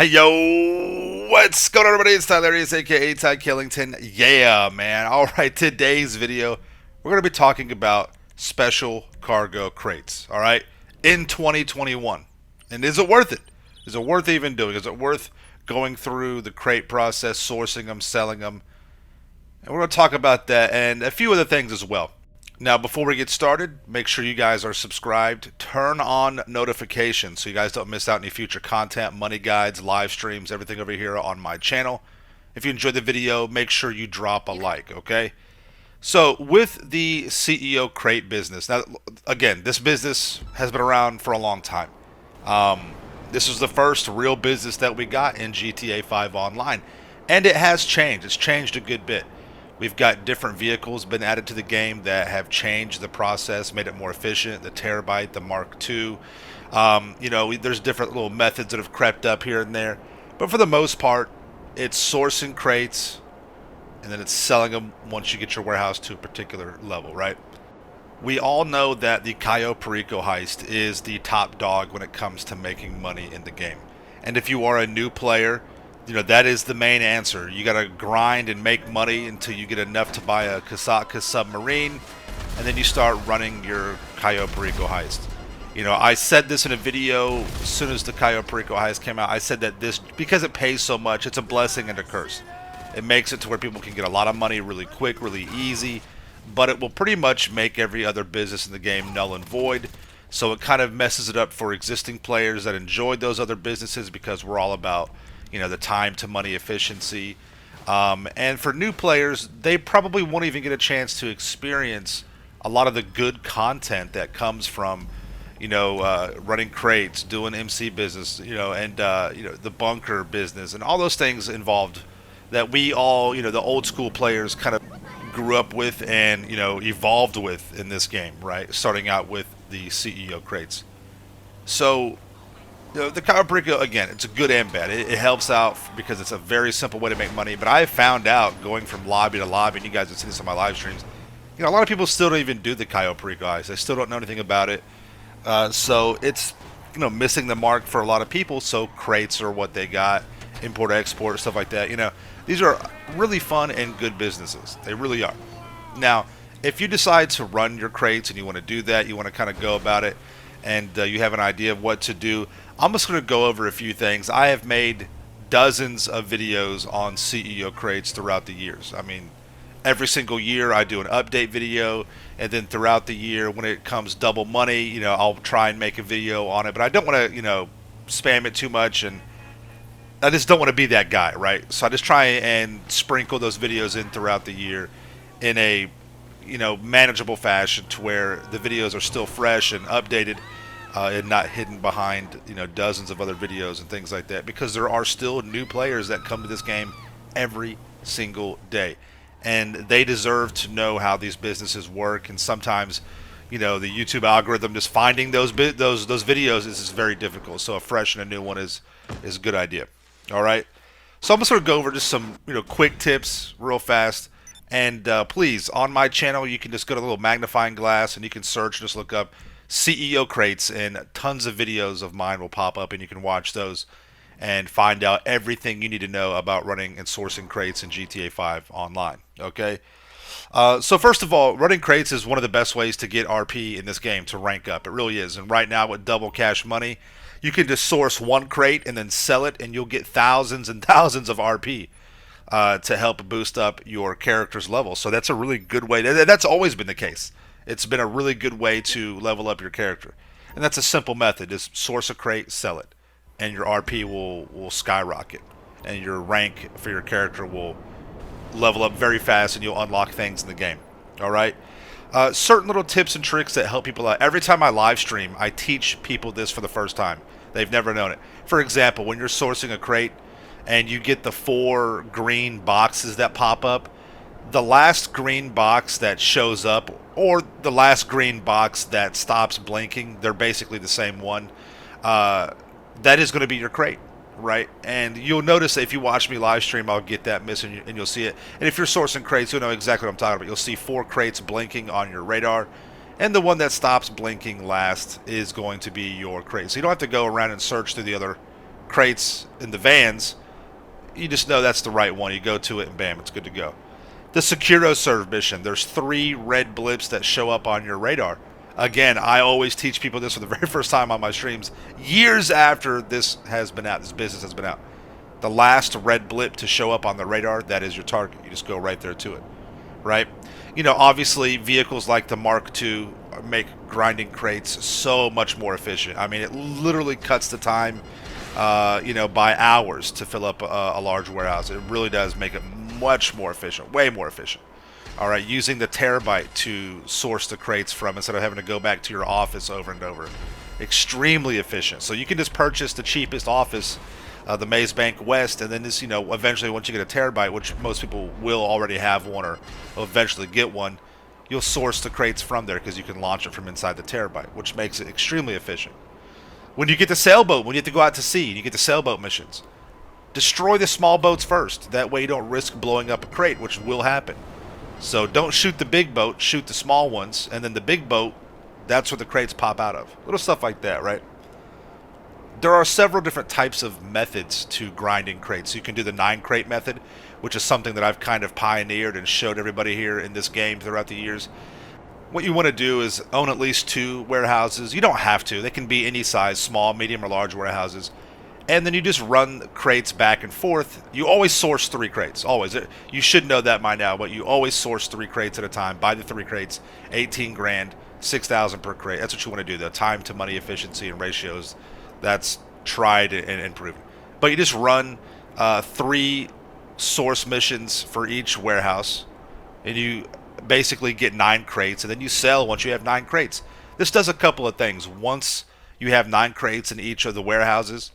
Hey yo, what's going on everybody? It's Tyler, aka Ty Killington. Yeah, man. Alright, today's video, we're going to be talking about special cargo crates, alright? In 2021. And is it worth it? Is it worth even doing? Is it worth going through the crate process, sourcing them, selling them? And we're going to talk about that and a few other things as well. Now, before we get started, make sure you guys are subscribed. Turn on notifications so you guys don't miss out any future content, money guides, live streams, everything over here on my channel. If you enjoyed the video, make sure you drop a like, okay? So, with the CEO crate business, now, again, this business has been around for a long time. This was the first real business that we got in GTA 5 Online, and it has changed. It's changed a good bit. We've got different vehicles been added to the game that have changed the process, made it more efficient. The Terabyte, the Mark II. There's different little methods that have crept up here and there. But for the most part, it's sourcing crates, and then it's selling them once you get your warehouse to a particular level, right? We all know that the Cayo Perico Heist is the top dog when it comes to making money in the game. And if you are a new player, that is the main answer. You got to grind and make money until you get enough to buy a Kasaka submarine, and then you start running your Cayo Perico Heist. I said this in a video as soon as the Cayo Perico Heist came out. I said that this, because it pays so much, it's a blessing and a curse. It makes it to where people can get a lot of money really quick, really easy, but it will pretty much make every other business in the game null and void. So it kind of messes it up for existing players that enjoyed those other businesses, because we're all about the time to money efficiency. And for new players, they probably won't even get a chance to experience a lot of the good content that comes from running crates, doing MC business, and the bunker business, and all those things involved that we all, the old school players kind of grew up with and evolved with in this game, right? Starting out with the CEO crates. So the Cayo Perico, again, it's a good and bad. It helps out because it's a very simple way to make money. But I found out going from lobby to lobby, and you guys have seen this on my live streams, a lot of people still don't even do the Cayo Perico Heist. They still don't know anything about it. So it's missing the mark for a lot of people. So crates are what they got, import export stuff like that. These are really fun and good businesses. They really are. Now, if you decide to run your crates and you want to do that, you want to kind of go about it, and you have an idea of what to do, I'm just going to go over a few things. I have made dozens of videos on CEO crates throughout the years. I mean, every single year I do an update video, and then throughout the year when it comes double money, I'll try and make a video on it, but I don't want to, spam it too much, and I just don't want to be that guy, right? So I just try and sprinkle those videos in throughout the year in a manageable fashion to where the videos are still fresh and updated, and not hidden behind dozens of other videos and things like that, because there are still new players that come to this game every single day, and they deserve to know how these businesses work. And sometimes the YouTube algorithm, just finding those videos is very difficult. So a fresh and a new one is a good idea. All right, so I'm just going to go over just some quick tips real fast. And please, on my channel, you can just go to the little magnifying glass and you can search, just look up CEO crates, and tons of videos of mine will pop up, and you can watch those and find out everything you need to know about running and sourcing crates in GTA 5 Online. Okay? So first of all, running crates is one of the best ways to get RP in this game, to rank up. It really is. And right now with double cash money, you can just source one crate and then sell it, and you'll get thousands and thousands of RP. To help boost up your character's level. So that's a really good way. That's always been the case. It's been a really good way to level up your character. And that's a simple method. Just source a crate, sell it, and your RP will skyrocket. And your rank for your character will level up very fast, and you'll unlock things in the game. Alright? Certain little tips and tricks that help people out. Every time I live stream, I teach people this for the first time. They've never known it. For example, when you're sourcing a crate, and you get the 4 green boxes that pop up, the last green box that shows up, or the last green box that stops blinking, they're basically the same one. That is going to be your crate, right? And you'll notice that if you watch me live stream, I'll get that missing, and you'll see it. And if you're sourcing crates, you'll know exactly what I'm talking about. You'll see 4 crates blinking on your radar, and the one that stops blinking last is going to be your crate. So you don't have to go around and search through the other crates in the vans, you just know that's the right one. You go to it and bam, it's good to go. The Securo Serve mission, there's 3 red blips that show up on your radar. Again, I always teach people this for the very first time on my streams, years after this has been out, this business has been out. The last red blip to show up on the radar, that is your target. You just go right there to it, right? You know, obviously, vehicles like the Mark II make grinding crates so much more efficient. I mean, it literally cuts the time, you know, by hours to fill up a large warehouse. It really does make it much more efficient, way more efficient. All right, using the terabyte to source the crates from instead of having to go back to your office over and over. Extremely efficient. So you can just purchase the cheapest office, the Maze Bank West, and then this, you know, eventually once you get a terabyte, which most people will already have one or will eventually get one, you'll source the crates from there because you can launch it from inside the terabyte, which makes it extremely efficient. When you get the sailboat, when you have to go out to sea, you get the sailboat missions. Destroy the small boats first. That way you don't risk blowing up a crate, which will happen. So don't shoot the big boat, shoot the small ones, and then the big boat, that's where the crates pop out of. Little stuff like that, right? There are several different types of methods to grinding crates. You can do the 9 crate method, which is something that I've kind of pioneered and showed everybody here in this game throughout the years. What you want to do is own at least 2 warehouses. You don't have to. They can be any size, small, medium, or large warehouses. And then you just run crates back and forth. You always source 3 crates, always. You should know that by now, but you always source 3 crates at a time. Buy the 3 crates, 18 grand, 6,000 per crate. That's what you want to do. The time to money efficiency and ratios, that's tried and proven. But you just run 3 source missions for each warehouse, and you basically get 9 crates, and then you sell once you have 9 crates. This does a couple of things. Once you have 9 crates in each of the warehouses,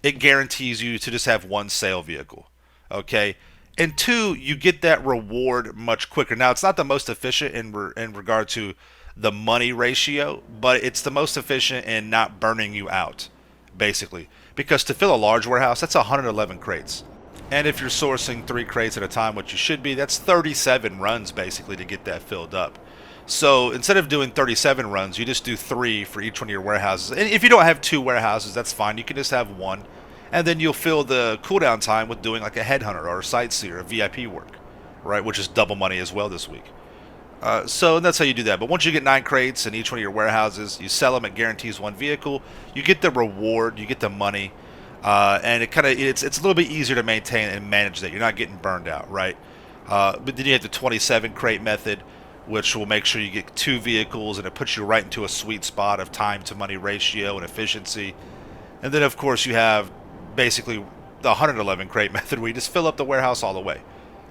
it guarantees you to just have 1 sale vehicle, okay? And 2, you get that reward much quicker. Now, it's not the most efficient in regard to the money ratio, but it's the most efficient in not burning you out, basically. Because to fill a large warehouse, that's 111 crates. And if you're sourcing 3 crates at a time, which you should be, that's 37 runs, basically, to get that filled up. So instead of doing 37 runs, you just do 3 for each one of your warehouses. And if you don't have 2 warehouses, that's fine. You can just have 1. And then you'll fill the cooldown time with doing like a headhunter or a sightseer, a VIP work, right? Which is double money as well this week. So that's how you do that. But once you get 9 crates in each one of your warehouses, you sell them. It guarantees 1 vehicle. You get the reward. You get the money. And it's a little bit easier to maintain and manage that. You're not getting burned out, right? But then you have the 27 crate method, which will make sure you get 2 vehicles, and it puts you right into a sweet spot of time to money ratio and efficiency. And then, of course, you have basically the 111 crate method, where you just fill up the warehouse all the way,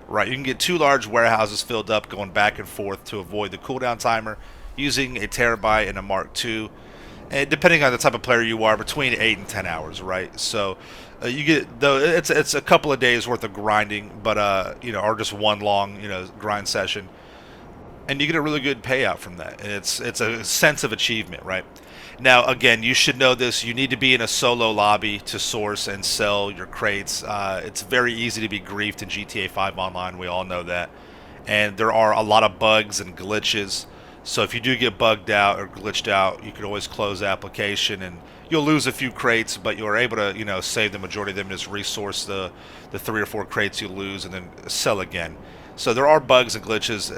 right? You can get 2 large warehouses filled up going back and forth to avoid the cooldown timer using a terabyte and a Mark II. And depending on the type of player you are, between 8 and 10 hours, right? So you get, though, it's a couple of days worth of grinding, but you know, or just 1 long, you know, grind session. And you get a really good payout from that. And it's a sense of achievement, right? Now, again, you should know this. You need to be in a solo lobby to source and sell your crates. It's very easy to be griefed in GTA 5 Online. We all know that. And there are a lot of bugs and glitches. So if you do get bugged out or glitched out, you can always close the application, and you'll lose a few crates, but you're able to, you know, save the majority of them, just resource the 3 or 4 crates you lose, and then sell again. So there are bugs and glitches.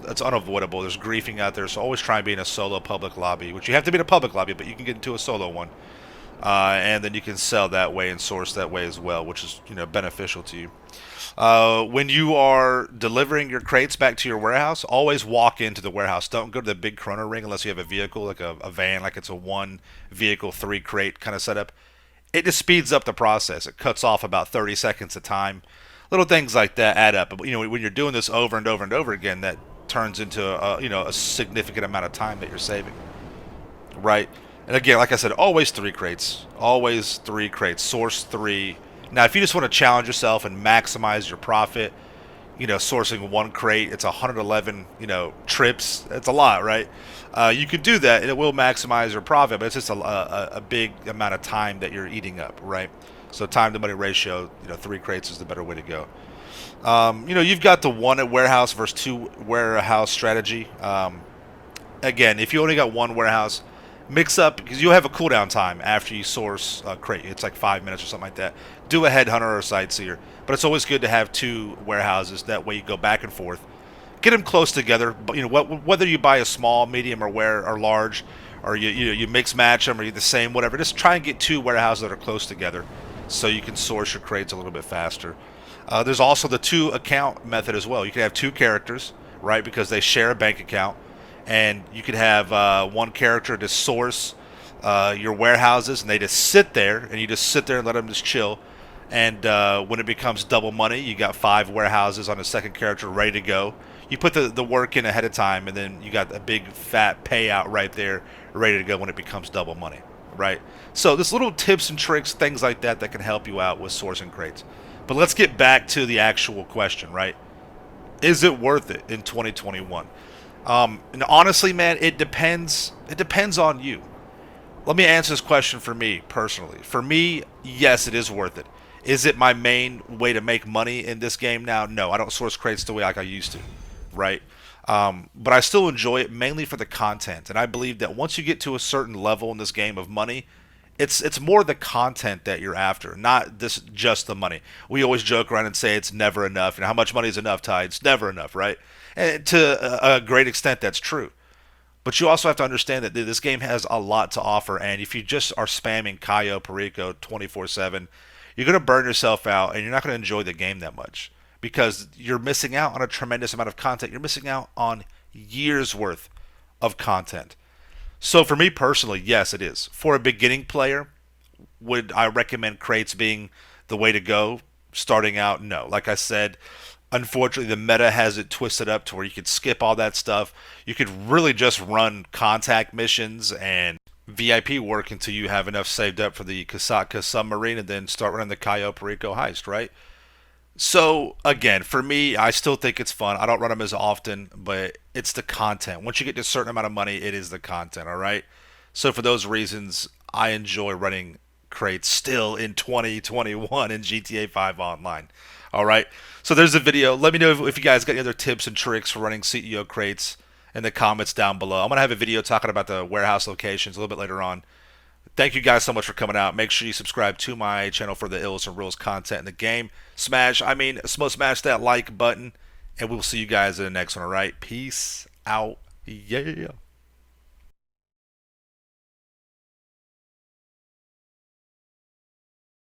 It's unavoidable. There's griefing out there, so always try and be in a solo public lobby, which you have to be in a public lobby, but you can get into a solo one. And then you can sell that way and source that way as well, which is, you know, beneficial to you. When you are delivering your crates back to your warehouse, always walk into the warehouse. Don't go to the big chrono ring unless you have a vehicle, like a van, like it's a 1 vehicle, 3 crate kind of setup. It just speeds up the process. It cuts off about 30 seconds of time. Little things like that add up. But, you know, when you're doing this over and over and over again, that turns into you know, a significant amount of time that you're saving, right? And again, like I said, always 3 crates. Always 3 crates. Source 3. Now, if you just want to challenge yourself and maximize your profit, you know, sourcing 1 crate, it's 111, you know, trips. It's a lot, right? You could do that, and it will maximize your profit, but it's just a big amount of time that you're eating up, right? So time to money ratio, you know, 3 crates is the better way to go. You know, you've got the 1 warehouse versus 2 warehouse strategy. Again, if you only got 1 warehouse, mix up, because you'll have a cooldown time after you source a crate. It's like 5 minutes or something like that. Do a headhunter or a sightseer, but it's always good to have two warehouses. That way you go back and forth, get them close together. But you know, whether you buy a small, medium, or large, or you mix match them, or you the same, whatever. Just try and get two warehouses that are close together, so you can source your crates a little bit faster. There's also the two account method as well. You can have two characters, right? Because they share a bank account, and you could have one character to source your warehouses, and they just sit there, and you just sit there and let them just chill. And when it becomes double money, you got five warehouses on a second character ready to go. You put the work in ahead of time, and then you got a big fat payout right there, ready to go when it becomes double money, right? So there's little tips and tricks, things like that, that can help you out with sourcing crates. But let's get back to the actual question, right? Is it worth it in 2021? And honestly, man, it depends. It depends on you. Let me answer this question for me personally. For me, yes, it is worth it. Is it my main way to make money in this game now? No, I don't source crates the way like I used to, right? But I still enjoy it mainly for the content, and I believe that once you get to a certain level in this game of money, it's more the content that you're after, not this just the money. We always joke around and say it's never enough. You know, how much money is enough, Ty? It's never enough, right? And to a great extent, that's true. But you also have to understand that this game has a lot to offer, and if you just are spamming Cayo Perico 24/7, you're going to burn yourself out, and you're not going to enjoy the game that much because you're missing out on a tremendous amount of content. You're missing out on years worth of content. So for me personally, yes, it is. For a beginning player, would I recommend crates being the way to go? Starting out, no. Like I said, unfortunately, the meta has it twisted up to where you could skip all that stuff. You could really just run contact missions and VIP work until you have enough saved up for the Kasaka submarine, and then start running the Cayo Perico heist, right? So again, for me, I still think it's fun. I don't run them as often, but it's the content. Once you get to a certain amount of money, it is the content, all right? So for those reasons, I enjoy running crates still in 2021 in GTA 5 Online. All right. So there's a video. Let me know if you guys got any other tips and tricks for running CEO crates in the comments down below. I'm going to have a video talking about the warehouse locations a little bit later on. Thank you guys so much for coming out. Make sure you subscribe to my channel for the ills and reals content in the game. Smash that like button, and we'll see you guys in the next one, all right? Peace out. Yeah.